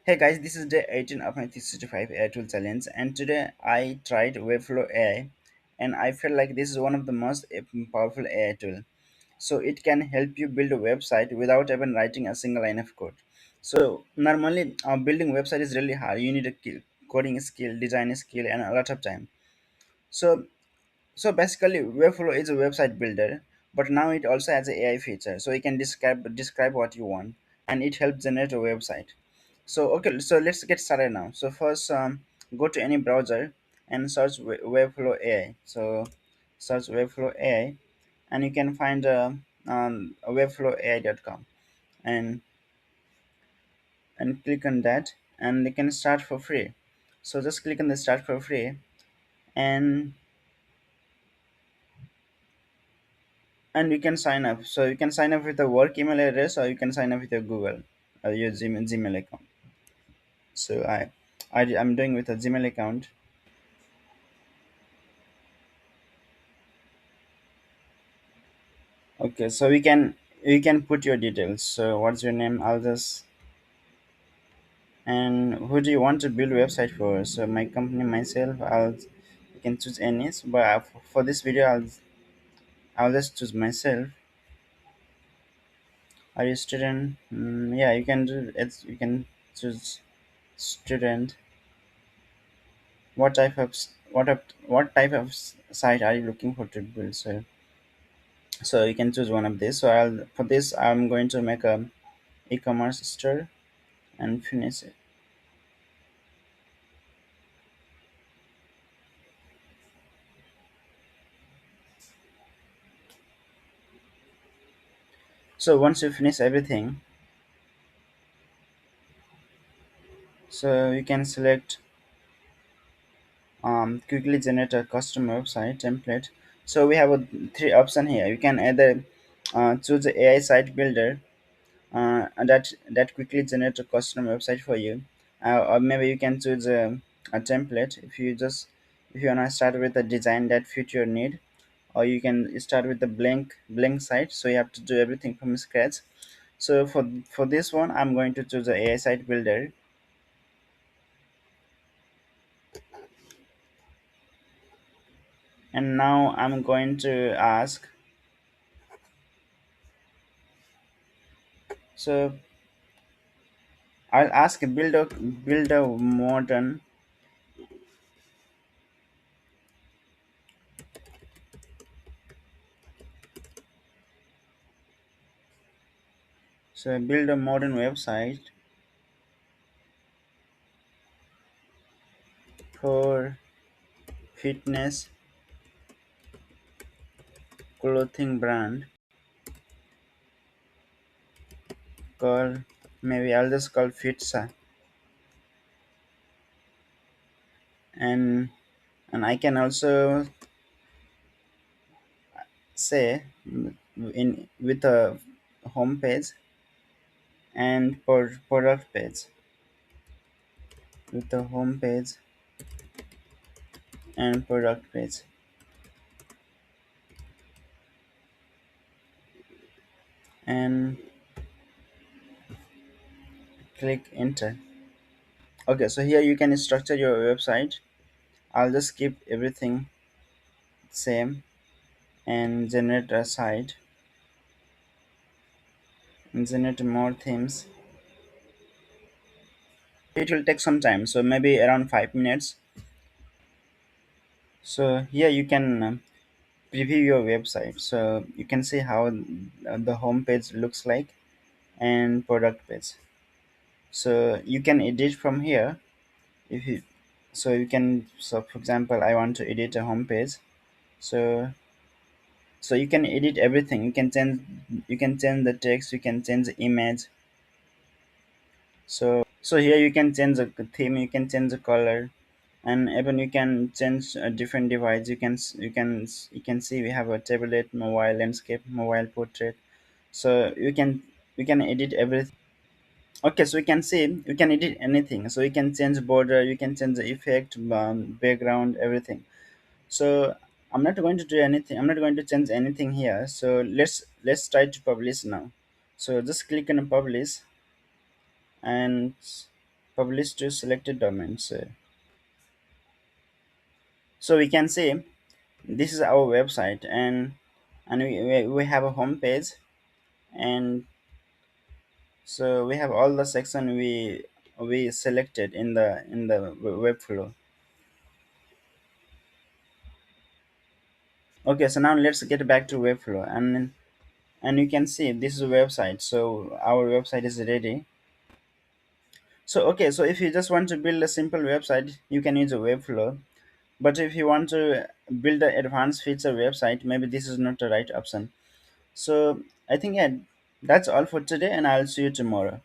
Hey guys, this is day 18 of my 365 AI tool challenge, and today I tried Webflow AI, and I feel like this is one of the most powerful AI tool. So it can help you build a website without even writing a single line of code. So normally, building website is really hard. You need a coding skill, design skill, and a lot of time. So so basically, Webflow is a website builder, but now it also has an AI feature, so you can describe what you want, and it helps generate a website. So okay, so let's get started now. So first, go to any browser and search Webflow AI. So search Webflow AI, and you can find webflowai.com, and click on that, and you can start for free. So just click on the start for free, and you can sign up. So you can sign up with a work email address, or you can sign up with your Google or your Gmail account. So I'm doing with a Gmail account. Okay, so you can put your details. So what's your name? I'll just, and who do you want to build website for? So my company, myself. You can choose any, but for this video, I'll just choose myself. Are you a student? Yeah, you can do it. You can choose student. What type of site are you looking for to build? So you can choose one of these. So I'll for this I'm going to make a e-commerce store and finish it. So once you finish everything, so you can select quickly generate a custom website template. So we have three option here. You can either choose the AI site builder, that quickly generate a custom website for you, or maybe you can choose a template. If you wanna start with a design that fit your need, or you can start with the blank site, so you have to do everything from scratch. So for this one, I'm going to choose the AI site builder, and now I'm going to ask. So I'll ask build a modern. So build a modern website for fitness clothing brand called, maybe I'll just call Fitsa, and I can also say in with a home page and product page, with the home page and product page, and click enter. Okay, so here you can structure your website. I'll just keep everything same and generate a site and generate more themes. It will take some time, so maybe around 5 minutes. So here you can preview your website, so you can see how the home page looks like and product page. So you can edit from here. If you so you can, so for example, I want to edit a home page. So you can edit everything. You can change the text, you can change the image. So here you can change the theme, you can change the color, and even you can change a different device. You can see we have a tablet, mobile landscape, mobile portrait. So you can edit everything. Okay, so you can see you can edit anything. So you can change border, you can change the effect, background, everything. So I'm not going to do anything, I'm not going to change anything here. So let's try to publish now. So just click on publish, and publish to selected domains. So we can see this is our website, and we have a home page, and so we have all the section we selected in the web flow. Okay, so now let's get back to webflow, and you can see this is a website, so our website is ready. So okay, so if you just want to build a simple website, you can use a webflow. But if you want to build an advanced feature website, maybe this is not the right option. So I think, yeah, that's all for today, and I'll see you tomorrow.